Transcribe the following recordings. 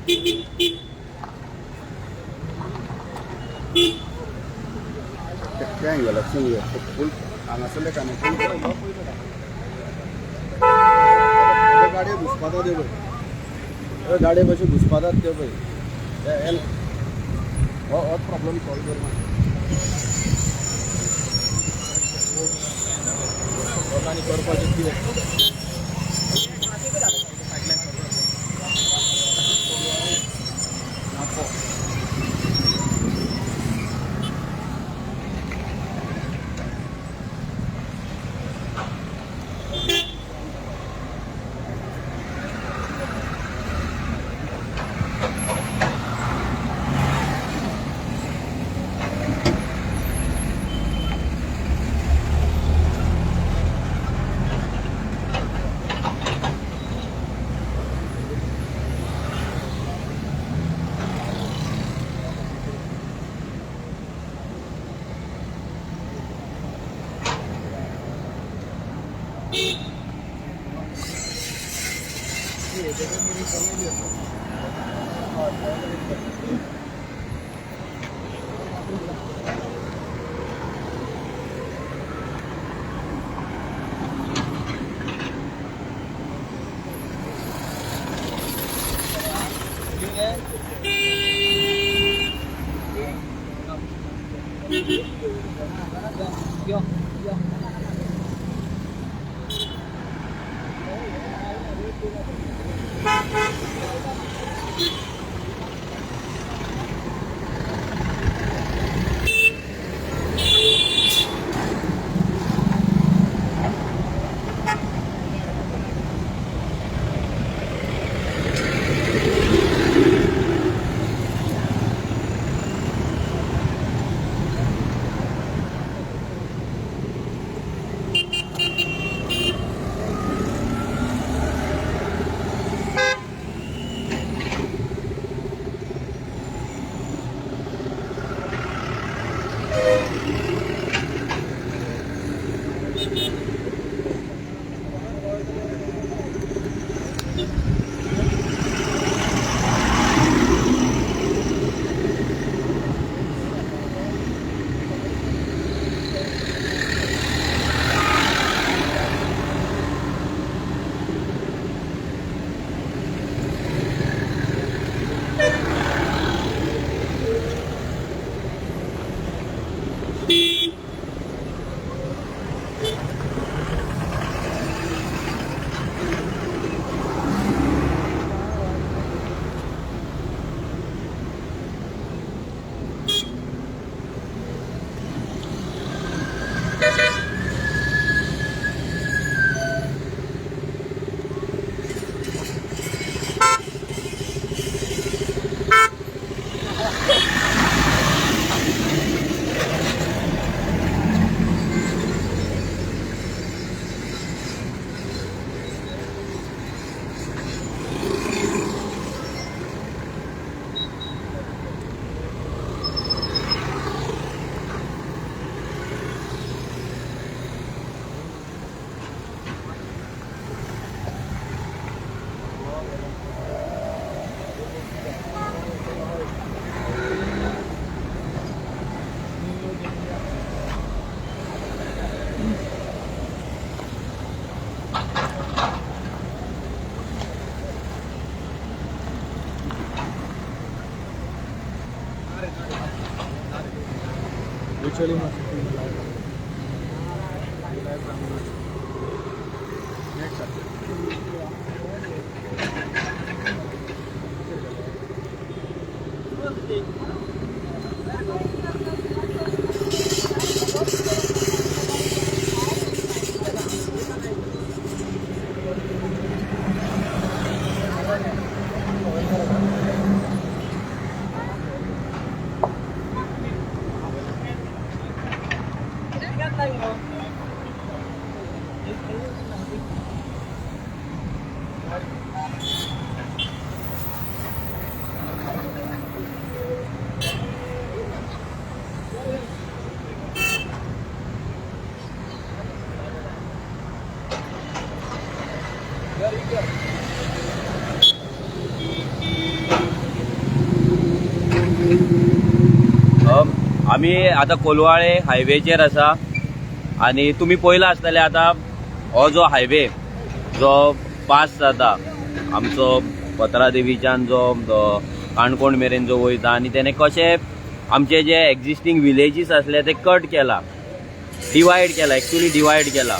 क्या गला फुल हांगासरले कनेक्शन गाडी घुसपातात ते पळय गाडी कशी घुसपातात ते पळय हो प्रॉब्लेम सॉल्व कर लोकांनी करपाचें कितें Usually must be live. Very good. आमी आता कोलवाळे हायवेचेर आसा आणि तुम्ही पळयला आसतले आता हो जो हायवे जो पास जाता आमचो पत्रादेवीच्यान जो काणकोण मेरेन जो वयता आणि त्याने कशे आमचे जे एक्झिस्टिंग विलेजीस असले ते कट केला, डिवायड केला, एक्चुअली डिवायड केला.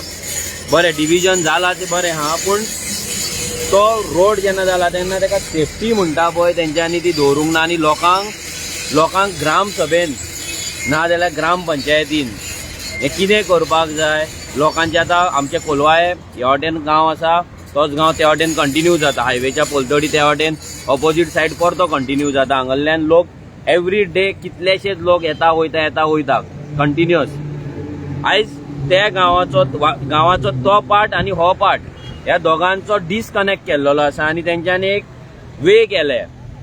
बरें डिविजन जाला ते बरें हा, पण तो रोड जेन्ना जाला तेन्ना ताका सेफ्टी म्हणटा पळय तेंच्यांनी ती दवरूंक ना. आनी लोकांक ग्राम सभेन ना जाल्यार ग्राम पंचायतीन हे कितें करपाक जाय. लोकांचे आतां आमचे कोलवाळे ह्या वाटेन गांव आसा, तोच गांव त्या वाटेन कंटिन्यू जाता, हायवेच्या पोलतडी त्या वाटेन ऑपोजीट सायड परतो कंटिन्यू जाता. हांगांतल्यान लोक एवरी डे कितलेशेच लोक येता वयता कंटिन्युअस. आयज त्या गांवाचो तो पार्ट आनी हो पार्ट ह्या दोगांचो डिस्कनेक्ट केल्लो आसा आनी तेंच्यांनी एक वे केले.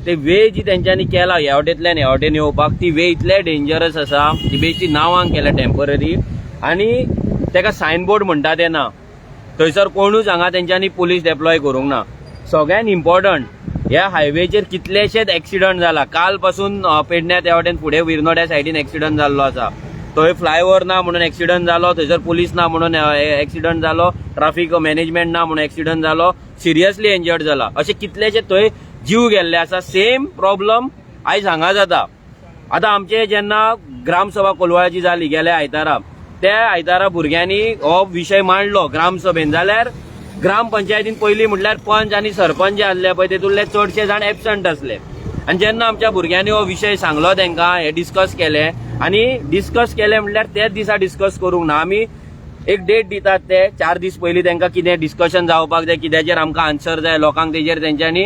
ते वे जी तेंच्यांनी केला ह्या वाटेंतल्यान ह्या वाटेन येवपाक, ती वे इतले डेंजरस आसा, ती बेश्टी नांवांक केल्या टेम्पररी आनी तेका सायनबोर्ड म्हणटा ते ना. थंयसर कोणूच हांगा तेंच्यांनी पुलीस डेप्लॉय करूंक ना. सगळ्यान इम्पॉर्टंट ह्या हायवेचेर कितलेशेच एक्सिडंट जाला. काल पासून पेडण्या त्या वाटेन फुडें विरनोड्या सायडीन एक्सिडंट जाल्लो आसा. थंय फ्लायओव्हर ना म्हणून एक्सिडंट जालो, थंयसर पुलीस ना म्हणून एक्सिडंट जालो, ट्राफीक मॅनेजमेंट ना म्हणून एक्सिडंट जालो, सिरियसली इंजर्ड जाला. अशे कितलेशे थंय जीव गेल्ले आसा. सेम प्रॉब्लम आयज हांगा जाता. आतां आमचे जेन्ना ग्रामसभा कोलवाळ्याची जाली गेल्या आयतारा, त्या आयतारा भुरग्यांनी हो विशय मांडलो ग्रामसभेन. जाल्यार ग्राम पंचायतीन पयलीं म्हटल्यार पंच आनी सरपंच जे आसले पळय तेतूंतले चडशे जाण एबसंट आसले. आनी जेन्ना आमच्या भुरग्यांनी हो विशय सांगलो तेंकां, हे डिस्कस केले आनी डिस्कस केले म्हटल्यार तेच दिसा डिस्कस करूंक ना. आमी एक डेट दितात ते 4 दीस पयलीं तेंकां कितें डिस्कशन जावपाक जाय, कित्याचेर आमकां आन्सर जाय, लोकांक तेजेर तेंच्यांनी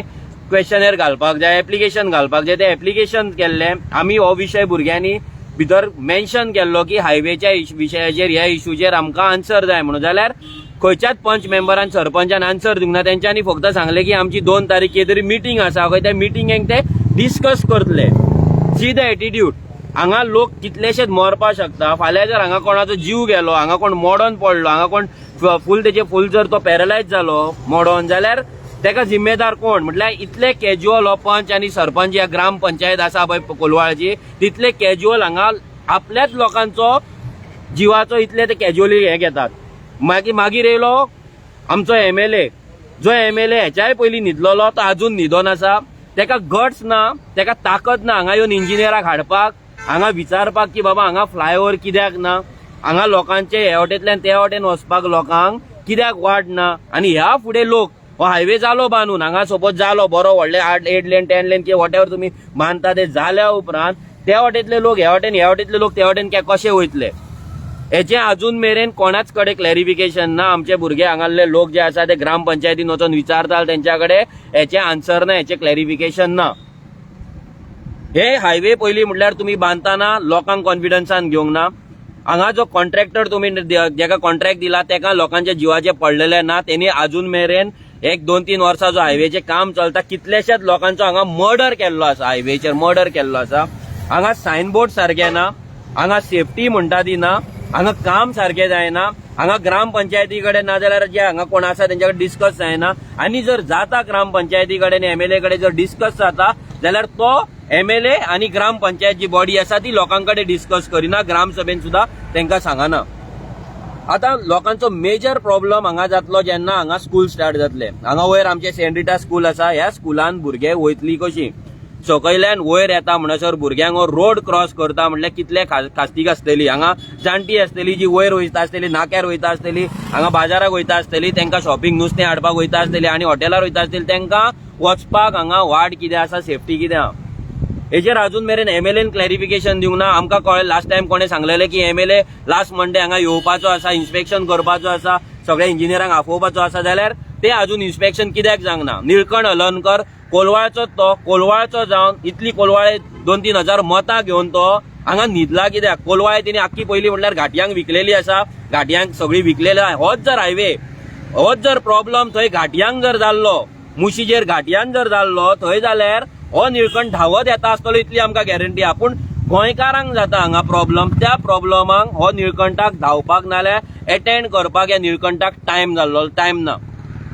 क्वेश्चनर घालपाक जाय, एप्लिकेशन घालपाक जाय. ते एप्लिकेशन केल्ले. आमी हो विशय भुरग्यांनी भितर मेन्शन केल्लो की हायवेच्या विशयाचेर ह्या इश्यूचेर आमकां आन्सर जाय म्हणून. जाल्यार खंयच्याच पंच मेंबरान सरपंचान आन्सर दिवंक ना. तेंच्यांनी फक्त सांगलें की आमची 2 तारीख कितें तरी मिटींग आसा, खंय त्या मिटिंगेक ते डिस्कस करतले. See the attitude. हांगा लोक कितलेशेच मरपाक शकता. फाल्यां जर हांगा कोणाचो जीव गेलो, हांगा कोण मोडोन पडलो, हांगा कोण फूल जर तो पॅरलायज जालो मोडोन, जाल्यार तेका जिम्मेदार कोण. म्हटल्यार इतले कॅज्युअल हो पंच आनी सरपंच ह्या ग्राम पंचायत आसा पळय कोलवाळची, तितले कॅज्युअल हांगा आपल्याच लोकांचो जिवाचो इतले ते कॅज्युअली हे घेतात. मागीर येयलो आमचो MLA, जो MLA हेच्याय पयलीं न्हिदलोलो तो आजून न्हिदोन आसा. तेका गट्स ना, तेका ताकद ना हांगा येवन इंजिनियराक हाडपाक, हांगा विचारपाक की बाबा हांगा फ्लायओव्हर कित्याक ना, हांगा लोकांचे हे वाटेंतल्यान त्या वाटेन वचपाक लोकांक कित्याक वाट ना. आनी ह्या फुडें लोक हो हायवे जालो बांदून, हांगा सपोज जालो बरो व्हडले 8 लेन 10 लेन किंवा वॉटेवर तुमी मानता ते जाल्या उपरांत त्या वाटेंतले लोक ह्या वाटेंतले लोक त्या वाटेन कशे वयतले, हेचे अजून मेरेन कोणाच कडेन क्लॅरिफिकेशन ना. आमचे भुरगे हांगाले लोक जे आसा ते ग्राम पंचायतीन वचून विचारतात, तेंच्या कडेन हेचे आन्सर ना, हेचे क्लॅरिफिकेशन ना. हे हायवे पयलीं म्हटल्यार तुमी बांदतना लोकांक कॉन्फिडन्सान घेवंक ना. हांगा जो कॉन्ट्रॅक्टर तुमी जेका कॉन्ट्रॅक्ट दिला तेका लोकांच्या जिवाचे पडलेले ना. तेणी अजून मेरेन 1-2-3 वर्सां जो हायवेचें काम चलता कितलेशेच लोकांचो हांगा मर्डर केल्लो आसा, हायवेचेर मर्डर केल्लो आसा. हांगा सायनबोर्ड सारके ना, हांगा सेफ्टी म्हणटा ती ना, हांगा काम सारकें जायना, हांगा ग्राम पंचायती कडेन ना जाल्यार जे हांगा कोण आसा तेंच्या कडेन डिस्कस जायना. आनी जर जाता ग्राम पंचायती कडेन MLA कडेन जर डिस्कस जाता जाल्यार तो MLA आनी ग्राम पंचायत जी बॉडी आसा ती लोकां कडेन डिस्कस करिना, ग्राम सभेन सुद्धा तेंकां सांगना. आतां लोकांचो मेजर प्रॉब्लम हांगा जातलो जेन्ना हांगा स्कूल स्टार्ट जातले. हांगा वयर आमचे सेंट रिटा स्कूल आसा. ह्या स्कुलान भुरगे वयतली कशी, सकयल्यान वयर येता म्हणसर भुरग्यांक रोड क्रॉस करता म्हटल्यार कितले खास्तीक आसतली. हांगा जाणटी आसतली जी वयर वयता आसतली, नाक्यार वयता आसतली, हांगा बाजाराक वयता आसतली, तेंकां शॉपिंग नुस्तें हाडपाक वयता आसतली आनी हॉटेलार वयता आसतली, तेंकां वचपाक हांगा वाट कितें आसा, सेफ्टी कितें आहा, हेजेर अजून मेरेन MLAन क्लॅरिफिकेशन दिवंक ना. आमकां कळ्ळें लास्ट टायम कोणें सांगलेलें की MLA लास्ट मंडे हांगा येवपाचो आसा, इन्स्पेक्शन करपाचो आसा, सगळ्या इंजिनियरांक आफोवपाचो आसा. जाल्यार ते अजून इन्स्पेक्शन कित्याक जावंक निळकंठ हलनकर कोलवाळचो जावन इतली कोलवाळे 2-3 हजार मतां घेवन तो हांगा न्हिदला कित्याक. कोलवाळे तिने आख्खी पयलीं म्हटल्यार घाटयांक विकलेली आसा, घाटयांक सगळी विकलेली आसा. होच जर हायवे, होच जर प्रॉब्लम थंय घाटयांक जर जाल्लो, मुशीचेर घाटयान जर जाल्लो थंय, जाल्यार हो निळकंठ धांवत येता आसतलो इतली आमकां गॅरंटी आहा. पूण गोंयकारांक जाता हांगा प्रॉब्लम, त्या प्रॉब्लमाक हो निळकंठाक धांवपाक नाल्यार एटेंड करपाक ह्या निळकंठाक टायम ना.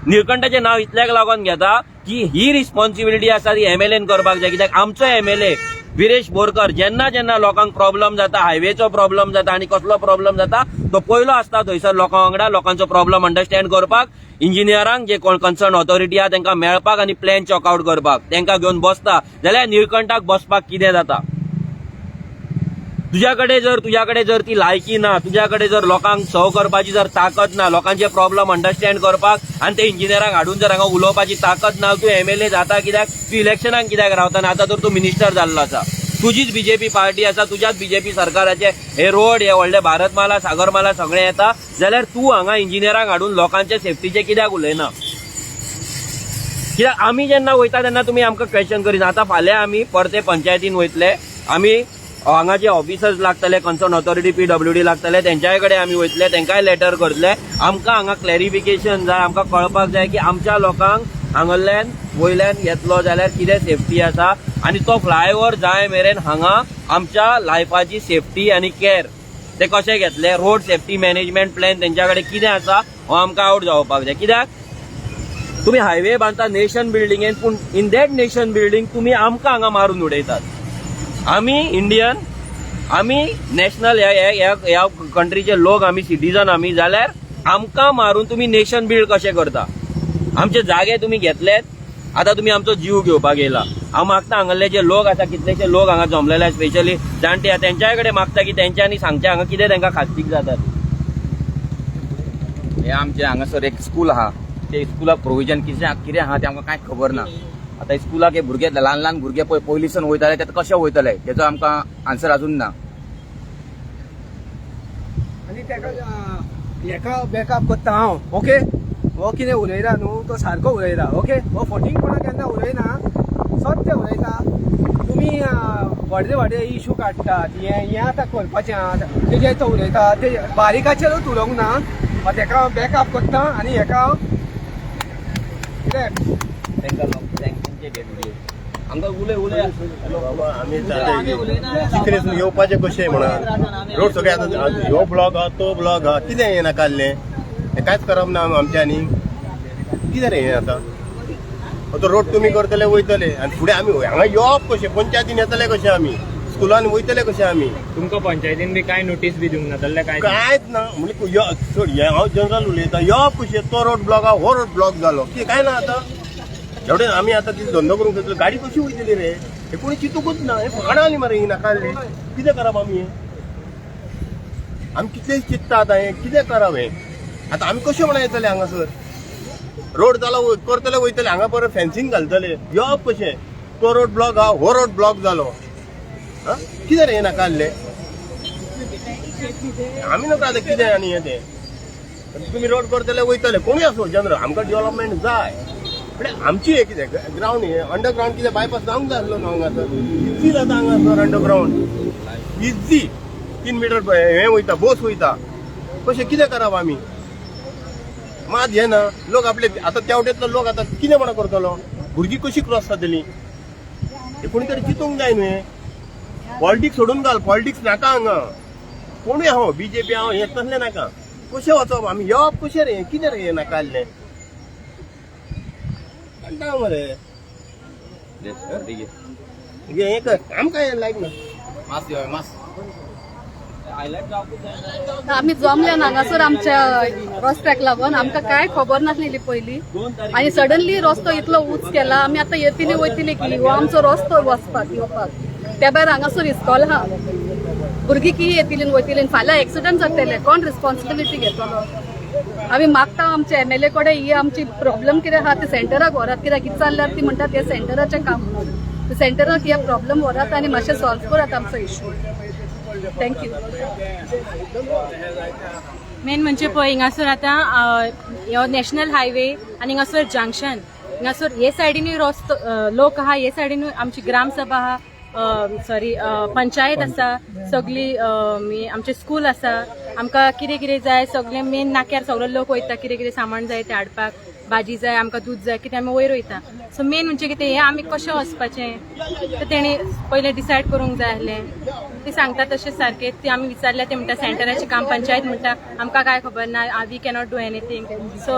निळकंठाचें नांव इतल्याक लागून घेता की ही रिस्पॉन्सिबिलिटी आसा ती MLAन करपाक जाय. कित्याक आमचो MLA विरेश बोरकर जेन्ना जेन्ना लोकांक प्रॉब्लेम जाता, हायवेचो प्रॉब्लेम जाता आनी कसलो प्रॉब्लेम जाता, तो पयलो आसता थंयसर लोकां वांगडा लोकांचो प्रॉब्लेम अंडरस्टँड करपाक, इंजिनियरांक जे कोण कन्सर्न ऑथॉरिटी आहा तांकां मेळपाक आनी प्लॅन चॉकआउट करपाक, तांकां घेवन बसता जाल्यार निळकंठाक बसपाक कितें जाता. तुझ्याकडे जर ती लायकी ना, तुझ्याकडे जर लोकांक सव करपाची जर ताकद ना, लोकांचे प्रॉब्लेम अंडरस्टँड करपाक आनी ते इंजिनियरांक हाडून जर हांगा उलोवपाची ताकद ना, तूं MLA जाता कित्याक, तूं इलेक्शनाक कित्याक रावता, आतां तर तूं मिनिस्टर जाल्लो आसा, तुजीच BJP पार्टी आसा, तुज्याच BJP सरकाराचे हे रोड, हे व्हडले भारतमाला, सागरमाला सगळें येता, जाल्यार तूं हांगा इंजिनियरांक हाडून लोकांचे सेफ्टीचे कित्याक उलयना. कित्याक आमी जेन्ना वयता तेन्ना तुमी आमकां क्वेश्चन करिना. आतां फाल्यां आमी परते पंचायतीन वयतले, आमी हांगा जे ऑफिसर्स लागतले, कन्सर्न ऑथॉरिटी PWD लागतले, तेंच्याय कडेन आमी वयतले, तेंकाय लेटर करतले. आमकां हांगा क्लॅरिफिकेशन जाय, आमकां कळपाक जाय की आमच्या लोकांक हांगाल्यान वयल्यान येतलो जाल्यार कितें सेफ्टी आसा, आनी तो फ्लायओव्हर जाय मेरेन हांगा आमच्या लायफाची सेफ्टी आनी केअर ते कशें घेतले, रोड सेफ्टी मॅनेजमेंट प्लॅन तेंच्या कडेन कितें आसा हो आमकां आउट जावपाक जाय. कित्याक तुम्ही हायवे बांदता नेशन बिल्डिंगेन, पूण इन दॅट नेशन बिल्डिंग तुम्ही आमकां हांगा मारून उडयतात. आमी इंडियन, आमी नॅशनल ह्या कंट्रीचे लोक, आमी सिटीजन आमी, जाल्यार आमकां मारून तुम्ही नेशन बिल्ड कशें करता. आमचे जागे तुम्ही घेतलेत, आतां तुम्ही आमचो जीव घेवपाक येयला. हांव मागता हांगाले जे लोक आसा, कितलेशे लोक हांगा जमलेले, स्पेशली जाणटे आहा, तेंच्याय कडेन मागता की तेंच्यांनी सांगचें हांगा कितें तांकां खातीक जातात. हे आमचे हांगासर एक स्कूल आहा, ते स्कुलाक प्रोविजन कितें आहा तें आमकां कांय खबर ना. आतां स्कुलाक हे भुरगे ल्हान ल्हान भुरगे पळय पयलींसून वयताले, ते कशे वयतले तेजो आमकां आन्सर अजून ना. आनी हेका बॅकअप करता हांव. ओके, हो कितें उलयता न्हू तो सारको उलयता. ओके, हो फटींगपणां केन्ना उलयना, सत्य उलयता. तुमी व्हडले व्हडले इशू काडटात, हें आतां करपाचें तेजे तो उलयता, ते बारीकाचेरूच उलोवंक ना. तेका हांव बॅकअप करता आनी हेका हांव कितें आमकां उलय चिकरेसून येवपाचें कशें म्हणून रोड सगळे आतां ह्यो ब्लॉक आहा, तो ब्लॉक आहा, कितें हें नाकाल्लें, हें कांयच करप ना आमच्यांनी. कितें रे हें आतां, तो रोड तुमी करतले वयतले आनी फुडें आमी हांगा येवप कशें, पंचायतीन येतले कशें, आमी स्कुलान वयतले कशें, आमी तुमकां पंचायतीन बी कांय नोटीस बी दिवंक ना जाल्यार काय कांयच ना. म्हणजे हांव जनरल उलयतां, येवप कशें, तो रोड ब्लॉक आहा, हो रोड ब्लॉक जालो, कितें काय ना. आतां एवढे आमी आतां कितें धंदो करूंक सोदलो, गाडी कशी वयतली रे, हे कोणी चिंतूकूच ना. हे फकाणाली मरे ही नाकाल्ले, कितें करप आमी हें, आमी कितलें चिंतता आतां हें कितें करप हें. आतां आमी कशें म्हणून येतले हांगासर, रोड जालो करतले वयतले, हांगा परत फेन्सिंग घालतले, येवप कशें, तो रोड ब्लॉक आहा, हो रोड ब्लॉक जालो, कितें रे हें नाकाल्ले. आमी नका आतां कितें आनी हें तें, तुमी रोड करतले वयतले, कोणूय आसूं जनरल, आमकां डेव्हलपमेंट जाय. म्हणजे आमची हे कितें ग्राउंड, हे अंडरग्राउंड कितें बायपास जावंक जाय आसलो न्हू हांगासर, इजी जाता हांगासर अंडरग्राउंड, इजी 3 मिटर हें वयता, बस वयता, कशें कितें करप आमी. मात हें ना, लोक आपले आतां तेवटेतलो लोक आतां कितें म्हणून करतलो, भुरगीं कशी क्रॉस जातली, हे कोणी तरी चिंतूंक जाय न्हू. हें पॉलिटिक्स सोडून घाल, पॉलिटिक्स नाका हांगा, कोणूय हांव BJP हांव हें तसलें नाका. कशें वचप आमी, येवप कशें रे, कितें रे हें नाकाल्लें कंटाळ मरे. हें कर आमकां हें लायक ना. मास यो मास आम्ही जमल्या हांगासर आमच्या रस्त्याक लागून आमकां काय खबर नासलेली पयलीं, आनी सडनली रस्तो इतलो उंच केला. आमी आतां येतली वयतली की हो आमचो रस्तो वचपाक येवपाक, त्या भायर हांगासर इस्कॉल आहा, भुरगीं की येतली वयतली, फाल्यां एक्सिडंट जातले, कोण रिस्पॉन्सिबिलिटी घेतलो. आमी मागता आमचे MLA कडेन ही आमची प्रॉब्लेम कितें आहा ते सेंटराक व्हरात, कित्याक कितें जाल्यार ती म्हणटात हे सेंटराचें काम म्हणून, सेंटराक हे प्रॉब्लेम व्हरात आनी मातशें सॉल्व करात आमचो इशू. थँक्यू. मेन म्हणजे पळय हिंगासर आतां ह्यो नॅशनल हायवे आनी हिंगासर जंक्शन, हिंगासर हे सायडीनूय रस्तो लोक आहा, हे सायडीनूय आमची ग्रामसभा आहा, पंचायत आसा, सगळी आमचे स्कूल आसा, आमकां कितें कितें जाय सगळें मेन नाक्यार सगळो लोक वयता कितें कितें सामान जाय तें हाडपाक भाजी जाय आमकां दूध जाय कितें आमी वयर वयता सो मेन म्हणजे कितें हें आमी कशें वचपाचें तें तेणी पयलें डिसायड करूंक जाय आसलें ते सांगता तशें सारकें ते आमी विचारलें ते म्हणटा सेंटराचें काम पंचायत म्हणटा आमकां काय खबर ना we cannot do anything so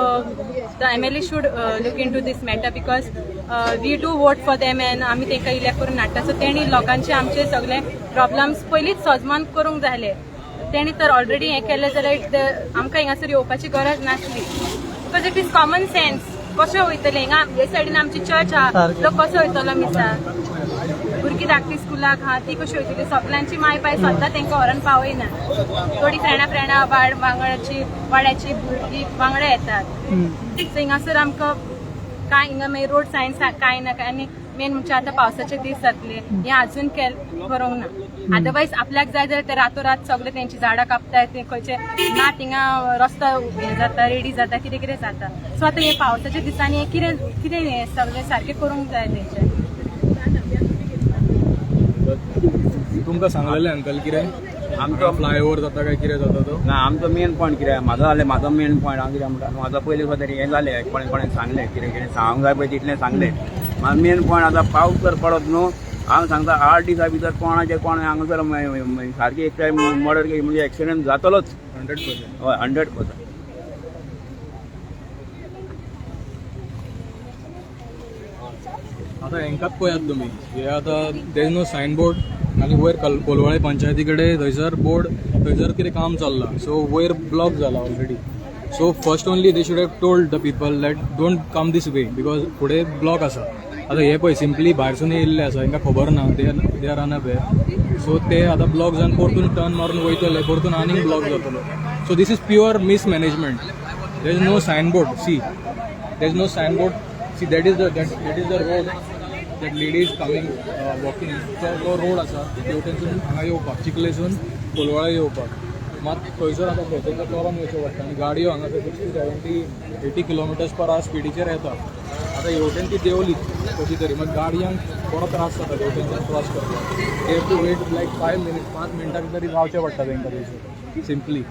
the MLA should look into these matter because we do vote for them and आमी तांकां इलेक्ट करून हाडटा सो तेणी लोकांचे आमचे सगळे प्रॉब्लम्स पयलींच सॉल्व करूंक जाय आसले तेणी तर ऑलरेडी हें केलें जाल्यार आमकां हिंगासर येवपाची गरज नासली because it is common sense कशें वयतले हिंगा हे सायडीन आमची चर्च आहा लोक कसो वयतलो मिसा भुरगीं धाकटी स्कुलाक आहा ती कशी वयतली सगळ्यांची माय पाय सद्दां तांकां व्हरोन पावयना थोडी फ्रेंडां वांगडाची वाड्याची भुरगीं वांगडा येतात सो हिंगासर आमकां काय हिंगा मागीर रोड सायन्स कांय ना आनी मेन म्हणजे आतां पावसाचे दीस जातले हें अजून करूंक ना अदरवायज आपल्याक जाय जाल्यार ते रातोरात सगळे तेंची झाडां कापतात ते खंयचे ना थिंगा रस्तो हें जाता रेडी जाता कितें कितें जाता सो आतां हे पावसाच्या दिसांनी हें कितें हें सगळें सारकें करूंक जाय तेंचें तुमकां सांगलेलें अंकल कितें आमचो फ्लायओव्हर जाता काय कितें जाता तो ना आमचो मेन पॉयंट कितें म्हाजो मेन पॉयंट हांव कितें म्हणटा म्हाजो पयलीं सुद्दां तरी हें जालें कोणें सांगलें कितें कितें सांगूंक जाय पळय तितलें सांगलें म्हाजो मेन पॉयंट आतां पावस जर पडत न्हू हांव सांगता 8 दिसां भितर कोण हांगासर सारकी एक टायम मर्डर म्हणजे एक्सिडेंट जातलोच 100%. हय 100%. आतां हेंकाच पळयात तुमी हे आतां there is no sign board आनी वयर कोलवाळे पंचायती कडेन थंयसर बोर्ड थंयसर कितें काम चल्लां सो वयर ब्लॉक जाला already so first only they should have told the people that don't come this way because फुडें ब्लॉक आसा आतां हे पळय सिंपली भायरसून येयल्ले आसा हांकां खबर ना दे आर अनअवेअर सो ते आतां ब्लॉक जावन परतून टर्न मारून वयतले परतून आनीक ब्लॉक जातलो so this is pure mismanagement there is no sign board see there is no sign board see that is the road that lady is coming walking जो road आसा तेवटेनसून हांगा येवपाक चिखलेसून कोलवाळे येवपाक मात थंयसर आतां थंयसर चोरोन वयचें पडटा आनी गाडयो हांगासर 60-70-80 km/h स्पिडीचेर येता आतां हेवटेन ती देंवली कशी तरी मात गाडयांक बरो त्रास जाता हेवटेनच्यान क्रॉस करपाक दे हॅव टू वेट लायक 5 मिनटां तरी रावचें पडटा तांकां थंयसर सिंपली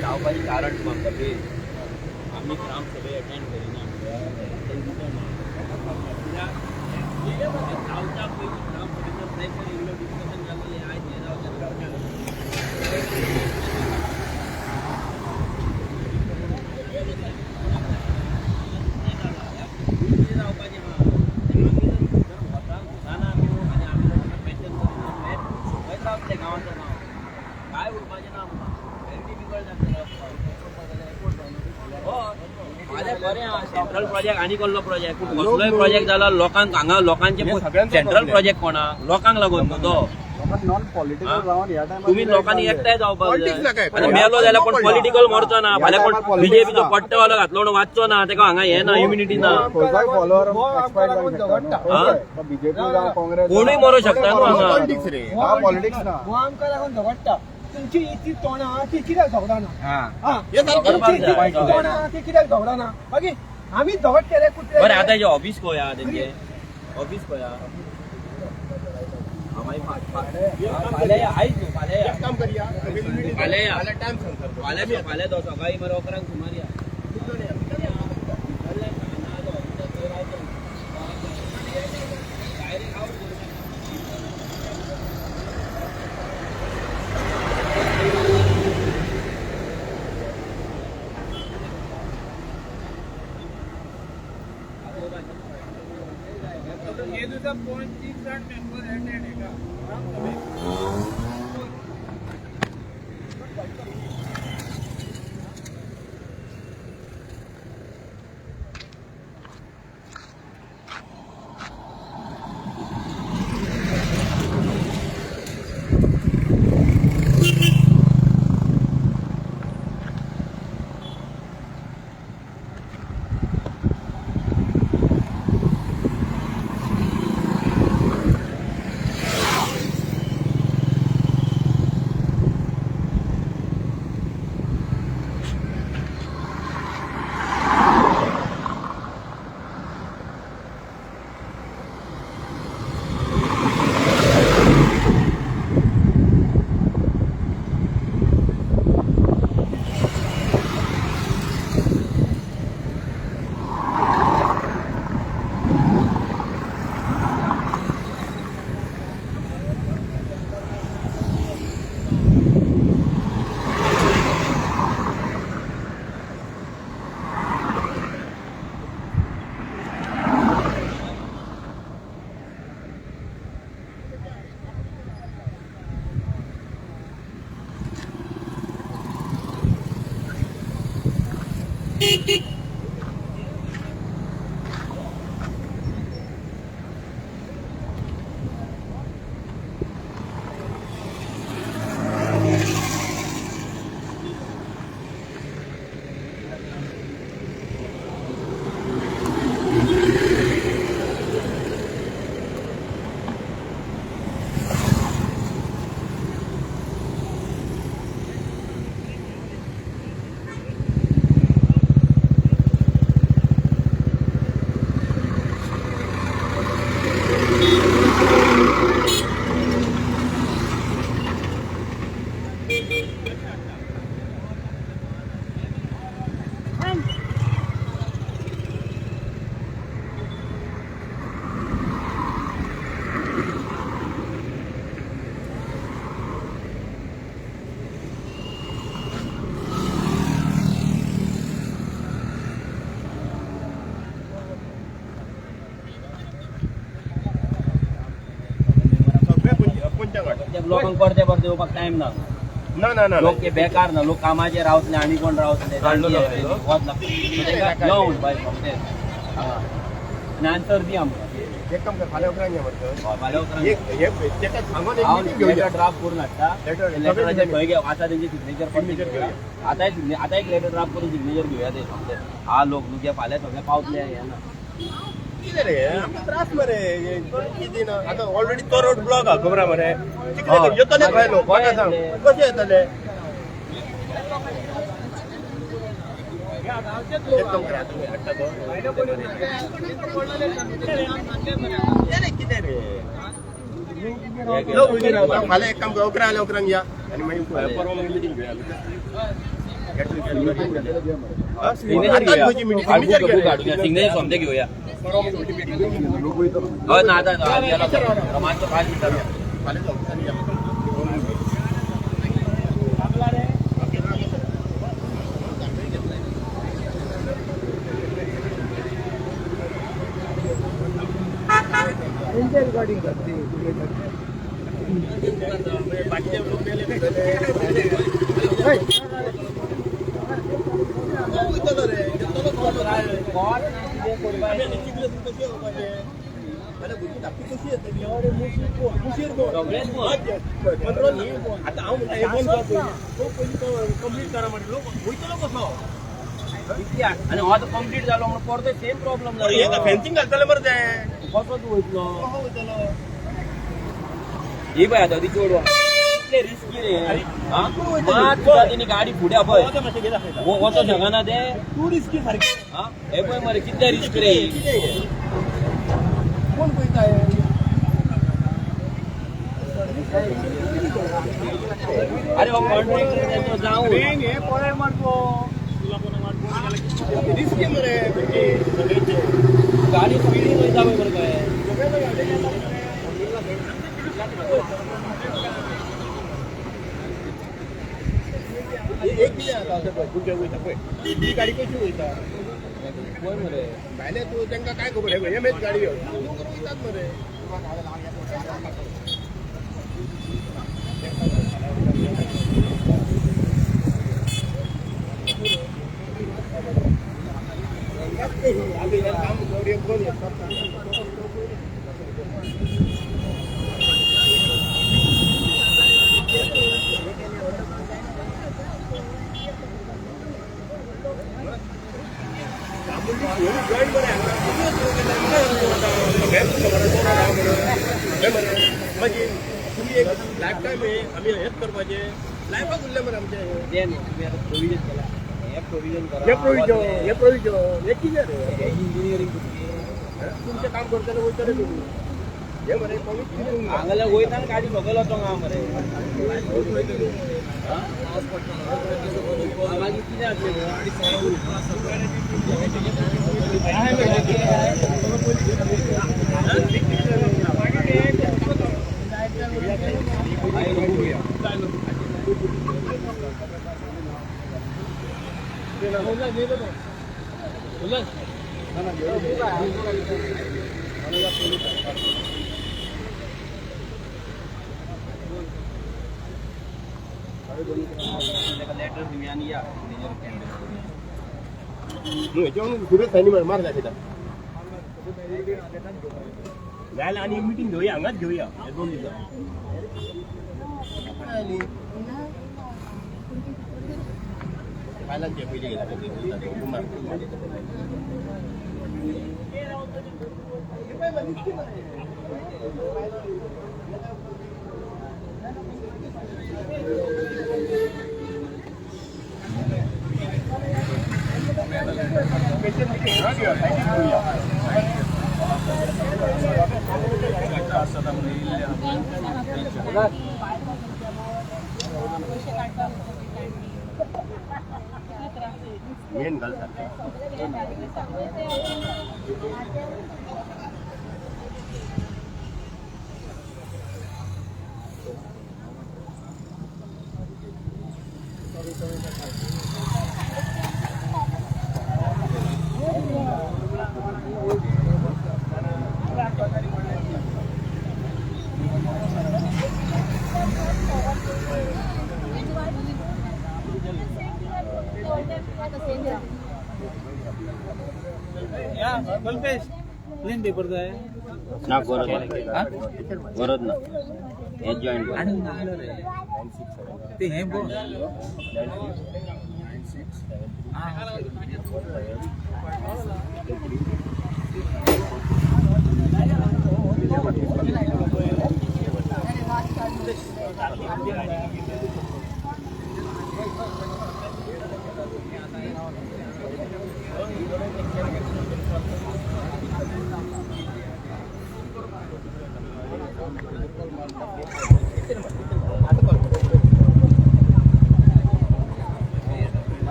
जावपाचें कारण म्हाका आमी ग्रामसभे अटेंड करिना जावच्या पयलीं ग्रामसभेचो प्रेशर इल्लो डिस्कशन जाल्लें आयज हें जावचें जावपाचें जाना आमी आनी आमी लोकांना पेन्शन खंय रावतले गांवांतलो नांव काय उरपाचें ना आमकां व्हेरी डिफिकल्ट सेंट्रल प्रोजेक्ट आनी कसलो प्रोजेक्ट कसलोय प्रोजेक्ट जाला लोकांक हांगा लोकांचे सेंट्रल प्रोजेक्ट कोणा लोकांक लागून न्हू तो नॉन पॉलिटिकल रावन ह्या टायमार तुम्ही लोकांनी एकठांय जावपाक जाय आनी मेलो जाल्यार कोण पॉलिटिकल मरचो ना फाल्यां कोण बीजेपीचो पट्टेवालो घातलो म्हणून वाचचो ना तेका हांगा हें ना इम्युनिटी ना फॉलोअर बीजेपी जावं काँग्रेस कोणूय मरू शकता न्हू हांगा पॉलिटिक्स रे पॉलिटिक्स ना हो आमकां लागून झगडटा तुमची इतली तोंडां ती कित्याक झगडना हे सारकें तोंडां ती कित्याक झगडना मागीर आमी झगडटले कुत्रे बरें आतां हेजें ऑफिस खंय आहा तेंचें ऑफिस खंय आहा फाल्यां या आयज न्हू फाल्यां या काम करया फाल्यां या टायम सांगता फाल्यां तो सकाळी मरे 11 सुमार या लोकांक परते परते येवपाक टायम ना ना ना ना लोक ते बेकार ना लोक कामाचेर रावतले आनी कोण रावतले आन्सर दी आमकां एक काम कर फाल्यां उपरांत या मरे फाल्यां उपरांत एक तेका सांगून एक हांव meeting घेवया लेटर ड्राफ्ट करून हाडटा लेटराचेर खंय घेवं आतां तेंची सिग्नेचर घेवया आतां एक लेटर ड्राफ्ट करून सिग्नेचर घेवया ते हा लोक न्हू फाल्यां सगळे पावतले हे ना कितें रे आमकां त्रास मरे कितें ना आतां ऑलरेडी तो रोड ब्लॉक आहा खबर आहा मरे तिकडे येतले खंय लोक म्हाका सांग कशे येतले एक काम करा तुम्ही हाडटा तो कितें रे फाल्यां एक काम कर 11 जाल्यार 11 या आनी मागीर परवा मागीर मिटींग घेवया सिग्नेचर सोमते घेवया हय ना आतां मातसो 5 मिनटां रिकॉर्डिंग करते बाकीचे लोक मेले आता हांव म्हणटा कंप्लीट करा म्हटलं लोक वयतलो कसो आनी हो आतां कंप्लीट जालो म्हणून परते सेम प्रॉब्लेम जालो फेन्सिंग घालतले मरे ते कसो तूं वयतलो कसो वयतलो ही पळय आतां ती चोड कितले रिस्की रे मात तेणी गाडी फुड्या पळय वचो शकना ते तू रिस्की सारकी हे पळय मरे कितले रिस्क रे कोण पळयताय अरे हो कॉन्ट्रॅक्टर जाऊ हे पळय मारतो रिस्की मरे गाडी स्पीडीन वयता पळय मरे काय एक कितें जाता तुमच्या वयता पळय ती गाडी कशी वयता पळय मरे भायले तूं तांकां काय खबर हे एमएच गाडयो वयतात मरे काम कोण जॉईन बरे मागीर तुमी एक लायफ टायम आमी हेच करपाचे लायफाक उरले मरे आमचे प्रोविजन केला हे प्रोविजन करा हे प्रोविजन हे कितें रे इंजिनियरिंग तुमचें काम करतले वयतले तुमी हे मरे कोणूच हांगाल्या वयताना गाडी सकयल वचोंक हांव मरे मागीर कितें लेटर दिवया आनी या हेच्यावरून सुरेश सायनी मार दाखयता जाल्यार आनी मिटींग घेवया हांगाच घेवया हे 2 दिसां फायलांचे पयलीं गेला मेन घालता प्लेन पेपर जाय ना परत परत ना हे जॉईंट ते हे बघ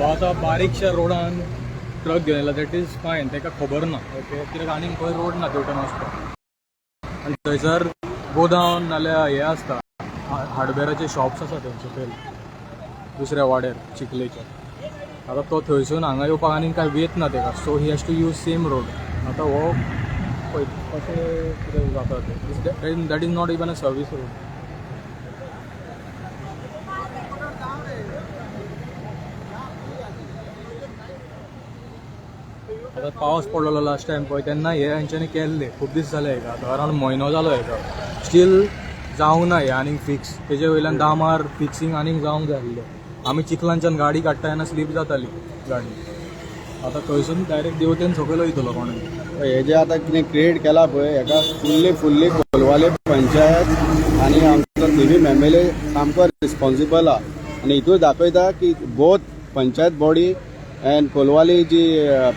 आता बारीकशा रोडान ट्रक गेलेला दॅट इज फायन ताका खबर ना ओके कित्याक आनीक खंय रोड ना तेवटेन वचपाक आनी थंयसर गोदावन नाल्यार हे आसता हार्डवेराचे शॉप्स आसा थंयचे पयलीं दुसऱ्या वाड्यार चिखलेच्या आतां तो थंयसून हांगा येवपाक आनीक कांय वेत ना तेका so he has to use same road आतां हो पळय कशें कितें जाता तें that is not even a service road आतां पावस पडलेलो लास्ट टायम पळय तेन्ना हे हांच्यांनी केल्ले खूब दीस जाले हेका आतां अरावंड म्हयनो जालो हेका स्टील जावंक ना हे आनीक फिक्स तेजे वयल्यान दामार फिक्सिंग आनीक जावंक जाय आसलें आमी चिखलांच्यान गाडी काडटा तेन्ना स्लीप जाताली गाडी आतां थंयसून डायरेक्ट देवतेन सकयल वयतलो कोणूय हे जे आता कितें क्रिएट केला पळय हेका फुल्ली कोलवाले पंचायत आनी आमचो थिवीम MLA सामको रिस्पॉन्सिबल आहा आनी हितूर दाखयता की बोथ पंचायत बॉडी एंड कोलवाली जी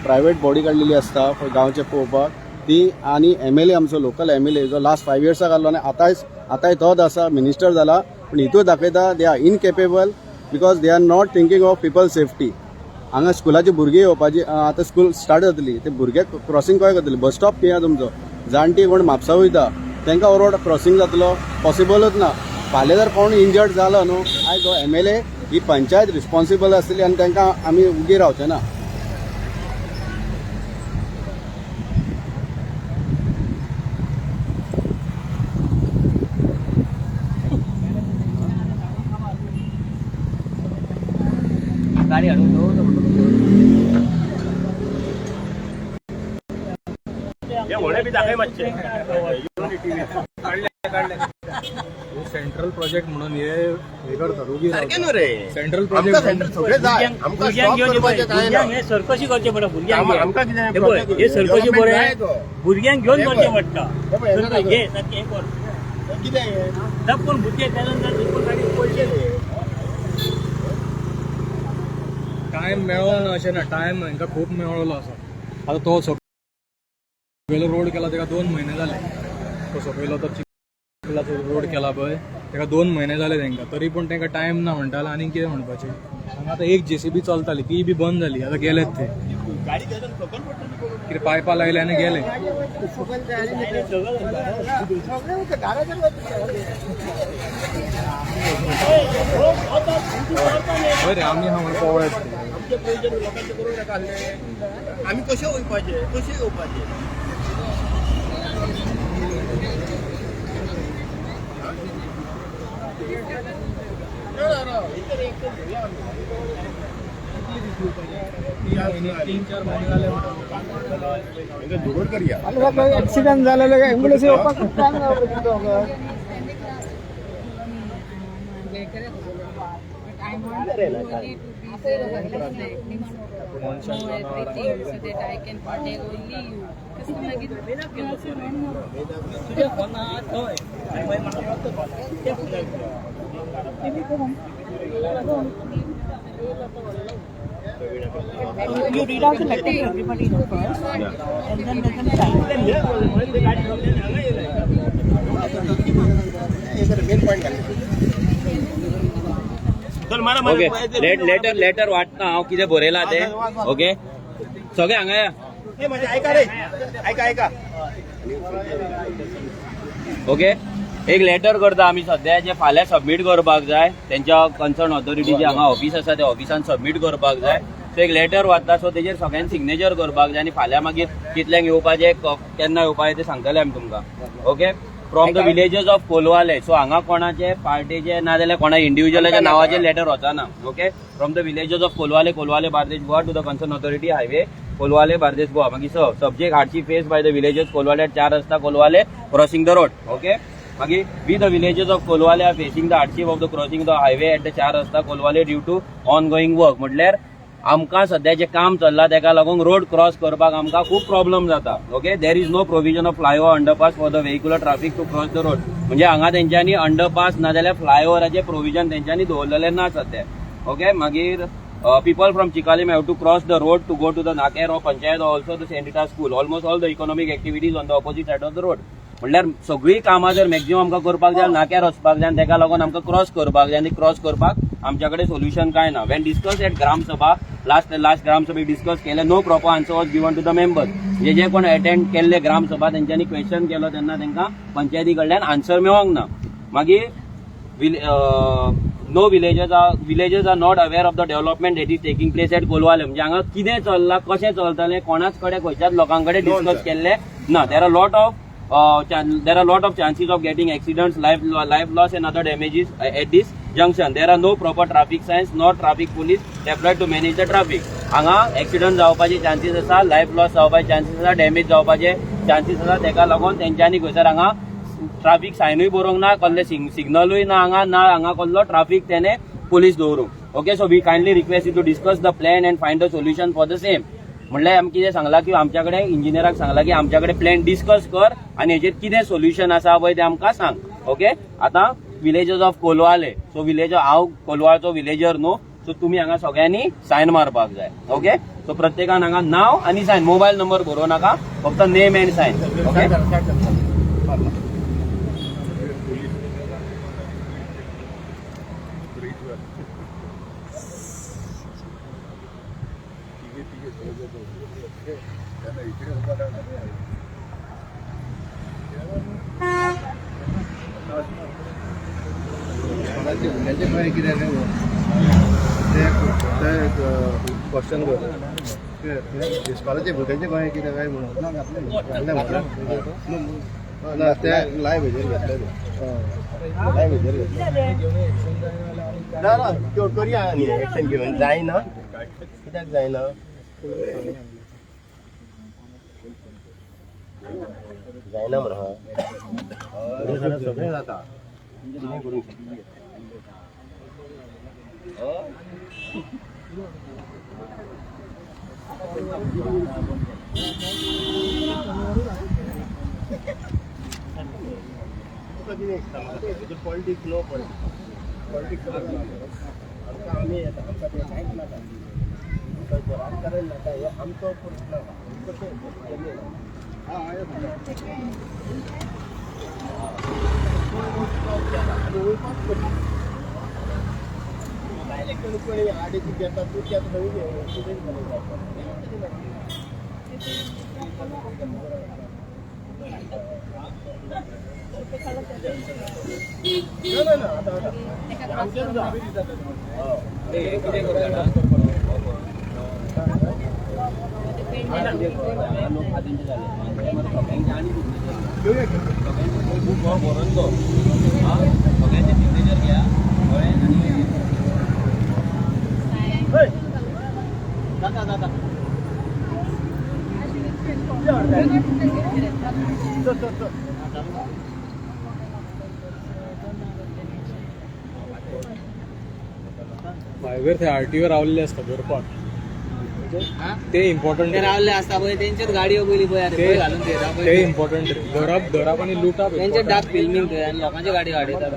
प्रायवेट बॉडी काडलेली आसता गांवचे पळोवपाक ती आनी MLA आमचो लोकल MLA जो लास्ट 5 years'ाक आसलो आनी आतांय तोच आसा मिनिस्टर जाला पूण हितूर दाखयता they are incapable because they are not thinking of people safety हांगा स्कुलाची भुरगीं येवपाची आतां स्कूल स्टार्ट जातली ते भुरगे क्रॉसींग कशें करतले बस स्टॉप किंवा तुमचो जाणटी कोण म्हापसा वयता तांकां ओवरऑल क्रॉसींग जातलो पॉसिबलच ना फाल्यां जर कोण इंजर्ड जालो न्हू आयज हो MLA ही पंचायत रिस्पॉन्सिबल आसतली आनी तांकां आमी उगी रावचे ना गाडी हाडून सेंट्रल प्रोजेक्ट म्हणून हे करतात उगी सेंट्रल हे सरकशी करचे पडटा भुरग्यांक हे सरकशी बरे भुरग्यांक घेवन करचे पडटा हे सारकें कर कितें कोण भुरगे त्यानंतर गाडी पयशे टायम मेळना अशें ना टायम हांकां खूब मेळलो आसा आतां तो सकयलो रोड केला तेका 2 महिने जाले तो सकयलो तो चिखलाचो रोड केला पळय तेका 2 महिने जाले तांकां तरी पूण तांकां टायम ना म्हणटालो आनी कितें म्हणपाचें हांगा आतां एक JCB चलताली ती बी बंद जाली आतां गेलेत ते कितें पायपा लायले आनी गेले बरें आमी हांगा पवळ्यात आमी कशे वयपाचे कशे येवपाचे एक्सिडेंट झालेलं एम्ब्युलन्स येवपाक खूब टायम लागलो I want only to be everything so that I can contact only you. Because you also don't know. You read out the letter to everybody first, and then let them sign. Main point चल मारा मारा okay letter वाटना हांव कितें बरयलां तें okay सगळे हांगा या हे म्हणजे ऐका रे ऐका ओके एक लेटर करता आमी सध्या जे फाल्यां सबमीट करपाक जाय त्यांच्या कन्सर्न ऑथॉरिटी जे हांगा ऑफिस आसा त्या ऑफिसान सबमीट करपाक जाय सो एक लेटर वाचता सो तेजेर सगळ्यांनी सिग्नेचर करपाक जाय आनी फाल्यां मागीर कितल्यांक येवपाचें केन्ना येवपाचें तें सांगतले आमी तुमकां okay from the villages of Colvale so हांगा कोणाचे पार्टीचे ना जाल्यार कोणा इंडिव्हिज्युअलाच्या नावाचेर लेटर वचना okay from the villages of Colvale Bardez Goa to the concern authority highway Colvale Bardez Goa मागीर subject hardship face by the villages Colvale 4 रस्ता Colvale crossing the road okay मागीर we the villages of Colvale are facing the hardship of the crossing the highway at the 4 रस्ता Colvale due to on going work म्हटल्यार आमकां सध्या जे काम चल्ला तेका लागून रोड क्रॉस करपाक आमकां खूब प्रॉब्लम जाता okay there is no provision of flyover underpass for the vehicular traffic to cross the road म्हणजे हांगा तेंच्यांनी अंडरपास ना जाल्यार फ्लायओव्हराचे प्रोविजन तेंच्यांनी दवरलेले ना सध्या ओके मागीर people from Chikalim have to cross the road to go to the Naker or Panchayat or also the St. Rita school. Almost all the economic activities on the opposite side of the road. म्हटल्यार सगळी कामां जर maximum आमकां करपाक जाय नाक्यार वचपाक जाय तेका लागून आमकां क्रॉस करपाक जाय आनी क्रॉस करपाक आमच्या कडेन सोल्युशन काय ना when discuss at gram sabha last ग्रामसभेक डिस्कस केले no proper answer was given to the members जे कोण अटेंड केल्ले ग्रामसभा तेंच्यांनी क्वेश्चन केलो तेन्ना तांकां पंचायती कडल्यान आन्सर मेळोंक ना मागीर no villages are not aware of the development that is taking place at Colvale म्हणजे हांगा कितें चल्लां कशें चलतलें कोणाच कडेन खंयच्याच लोकां कडेन डिस्कस केल्ले ना there are lot of chances of getting accidents life loss and other damages at this junction there are no proper traffic signs nor traffic police deployed to manage the traffic हांगा accident जावपाचे chances आसा life loss जावपाचे chances आसा damage जावपाचे chances आसा तेका लागून तेंच्यांनी खंयसर हांगा ट्रॅफिक सायनूय बरोवंक ना कसले सिग्नलूय ना हांगा कसलो ट्रॅफिक तेणे पुलीस दवरूंक okay so we kindly request you to discuss the plan and find the solution for the same म्हणल्यार आमी कितें सांगलां की आमच्या कडेन इंजिनियराक सांगलां की आमच्या कडेन प्लॅन डिस्कस कर आनी हेचेर कितें सोल्युशन आसा पळय तें आमकां सांग ओके आतां विलेजेस ऑफ कोलवाले सो हांव कोलवाळचो विलेजर न्हू सो तुमी हांगा सगळ्यांनी सायन मारपाक जाय ओके सो प्रत्येकान हांगा नांव आनी सायन मोबायल नंबर बरोव नाका फक्त name and sign okay question इस्कॉलाचे भुरग्यांचे गोंय कितें काय म्हणून ना ते लायव्ह हेजेर घेतले लायव्ह हेजेर घेतले ना त्यो करया आनी एक्शन घेवन जायना कित्याक जायना जायना म्हणा सगळें जाता कितें करूंक पॉलिटिक्स नो पॉलिटिक्स आम्ही आमकां तें कांयच नाका राजकारण नाका हे आमचो प्रश्न कोणी आडीची घेता तू त्यात ना आता हायवेर ते आरटीओ रावलेले असतात धरपाक ते इम्पॉर्टंट रावले असता पळय तेंचेच गाडयो पयली पळय ते घालून ते इम्पॉर्टंट धरप आणि लुटाप तेंचे डाक फिल्मिंग थंय आनी लोकांची गाडी हाडयतात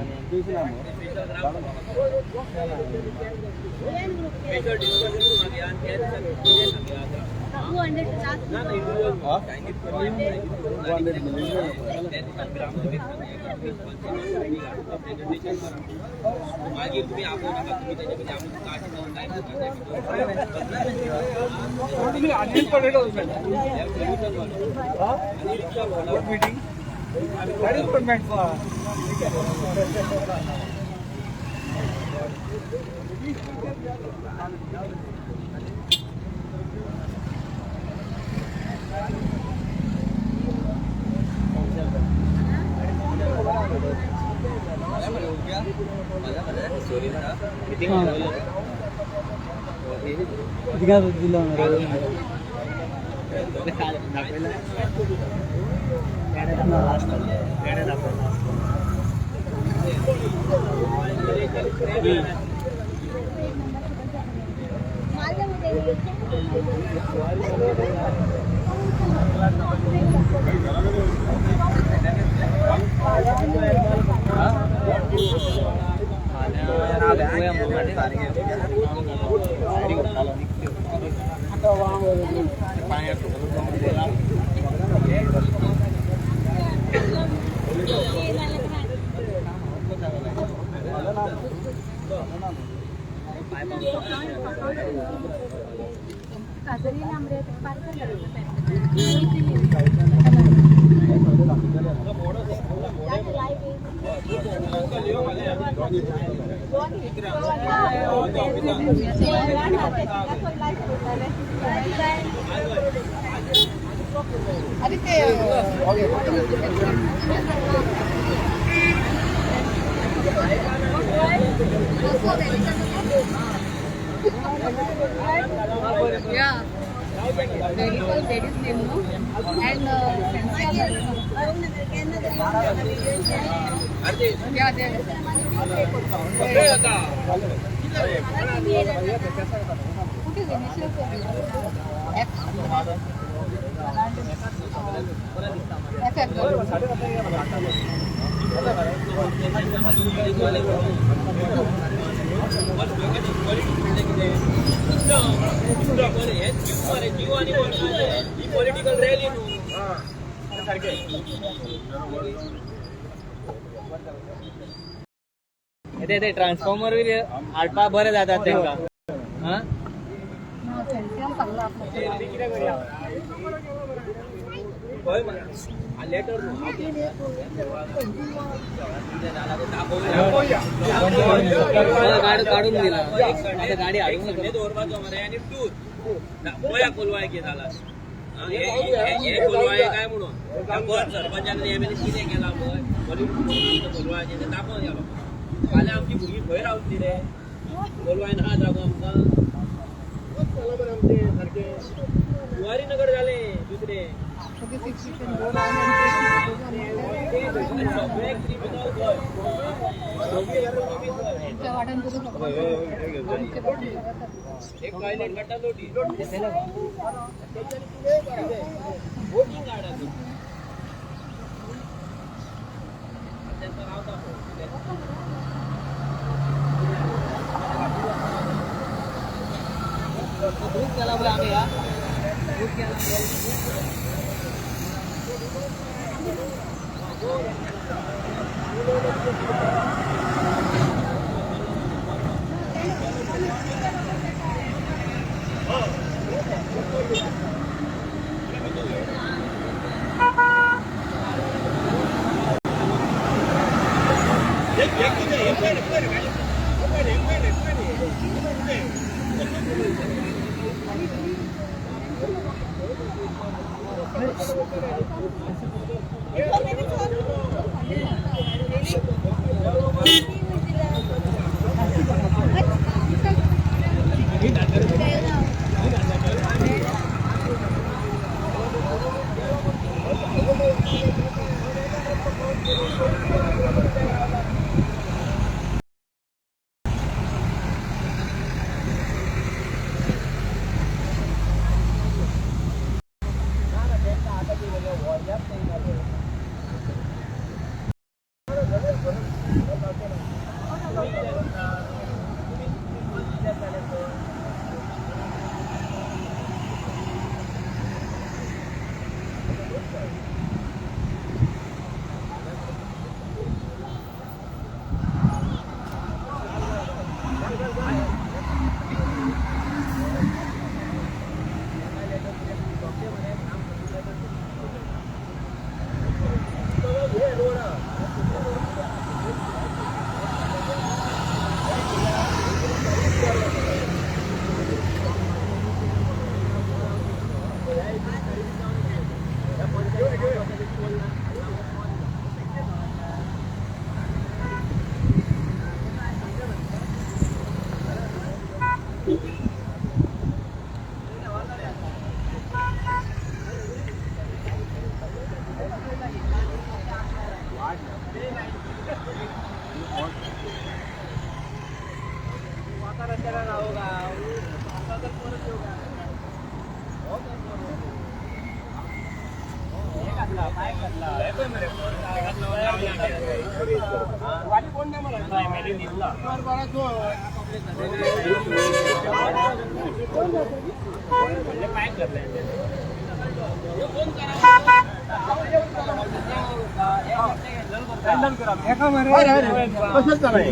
Yeah. Vehicle, that is name, no? And yeah, there. ते ट्रान्सफॉर्मर हाडपा बरें जातात तेंका काढून दिला आता गाडी हाडूंक काय म्हणून सरपंचाने एमएलए कितें केला दाखोवन फाल्यां आमची भुरगीं खंय रावतली रे कोलवाय ना जागो आमकां जुवारी नगर जाले दुसरे एक टॉयलेट गड्डा लोटी वोटिंग कार्ड दूध केला बोला आम्ही या दूध केला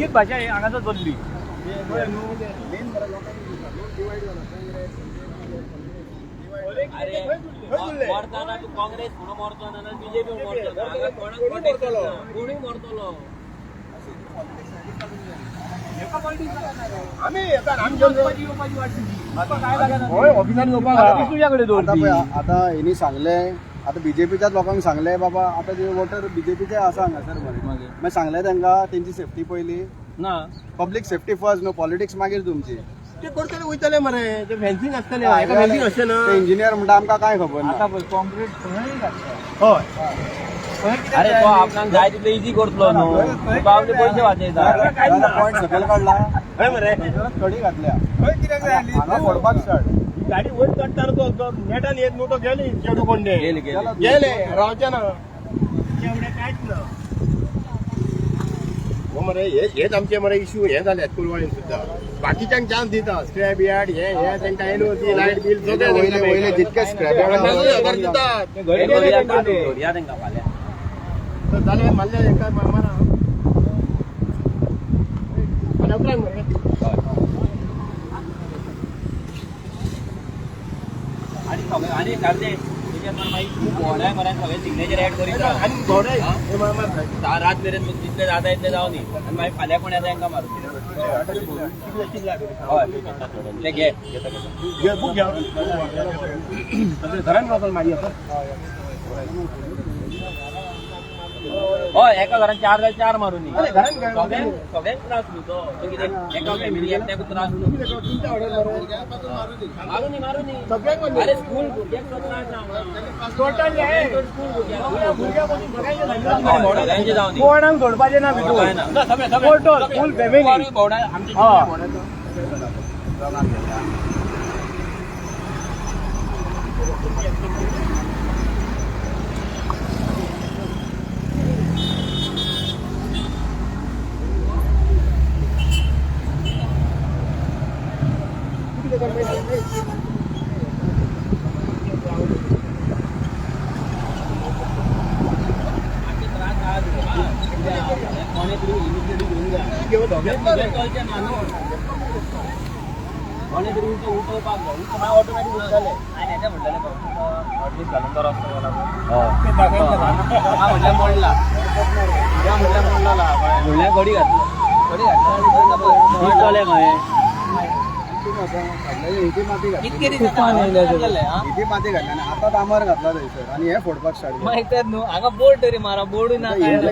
भाषा आहे हांगासर जोडली मरताना तू काँग्रेस म्हणून मरतो ना बीजेपी मरतो कोणी मरतलो आता यांनी सांगले आता बीजेपीच्याच लोकांक सांगले बाबा आता जे वोटर बीजेपीचे आसा हांगासर मागीर सांगले तांकां तेंची सेफ्टी पयली ना पब्लीक सेफ्टी फर्स्ट न्हू पॉलिटिक्स मागीर तुमची ते करतले वयतले मरे ते फेन्सिंग आसतले एका फेन्सिंग अशें ना इंजिनियर म्हणटा आमकां काय खबर ना हय अरे तो आपणाक जाय तितले इजी करतलो न्हू तुका आपले पयशे वाचयता पॉयंट सकयल काडला हय मरे कडी घातल्या हांगा फोडपाक स्टार्ट गाडी वयर काडटा तो नेटान येत न्हू तो गेली चेडू कोंडे गेले रावचे ना शेवडे कांयच ना हो मरे हेच आमचे मरे इश्यू हे जाले कुलवाडीन सुद्धा बाकीच्यांक चान्स दिता स्क्रॅप यार्ड हे तांकां एनओसी लायट बिल सगळे वयले जितके स्क्रॅप दितात घडया तांकां फाल्यां जाले मारले एका मारा आणि उपरांत मरे आणि घालते भोवड्या मरे सगळे सिग्नेचर ऍड करीत राव. आणि घोडे हे मार रात मेरेन जितले जाता तितले जावं न्ही आनी मागीर फाल्यां कोण येता तांकां मारून ते घे बुक घ्या घरान वचून मारी हय एका घरान 4 जाय 4 मारून न्ही घरान घ्या सगळ्यांक त्रास न्हू तो कितें एका फॅमिली एकट्याक त्रास न्हू मारून न्ही अरे स्कूल भुरग्यांक त्रास ना टोटल सगळ्यांचे जावं न्ही कोणाक सोडपाचें ना भितूर टोटल फूल फॅमिली भोवडा आमची उठोवपाक जाय ऑटोमॅटीक उठतले आनी हेचे म्हणटले ऑटलीस्ट घालून तो रस्तो गेला म्हणल्यार मोडला म्हणल्यार मोडला म्हणल्यार घडी घातली घातले इथे माती घातल्या आणि आता डांबर घातला थंयसर आणि हे फोडपाक स्टार्ट माहिती न्हू हांगा बोर्ड तरी मारा बोर्डूय ना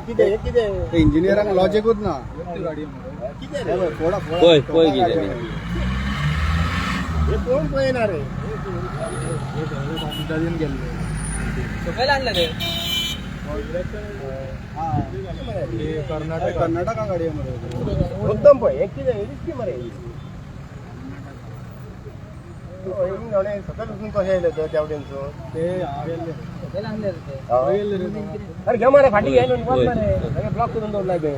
ते इंजिनियरांक लॉजिकूच ना फोडा पळय पळय कितें हे कोण पळयना रे सकयल आणलं रे कर्नाटका गाडी मरे एकदम पळय एक कितें रिस्की मरे सकल उठून कशें येयले तो तेवटेंचो सकयल आणले रे ते अरे घे मरे फाटी घे मरे ब्लॉक करून दवरला ते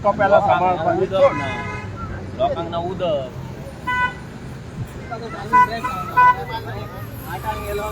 कप्याला सांभाळपाची सोड. लोकांना उदक गेलो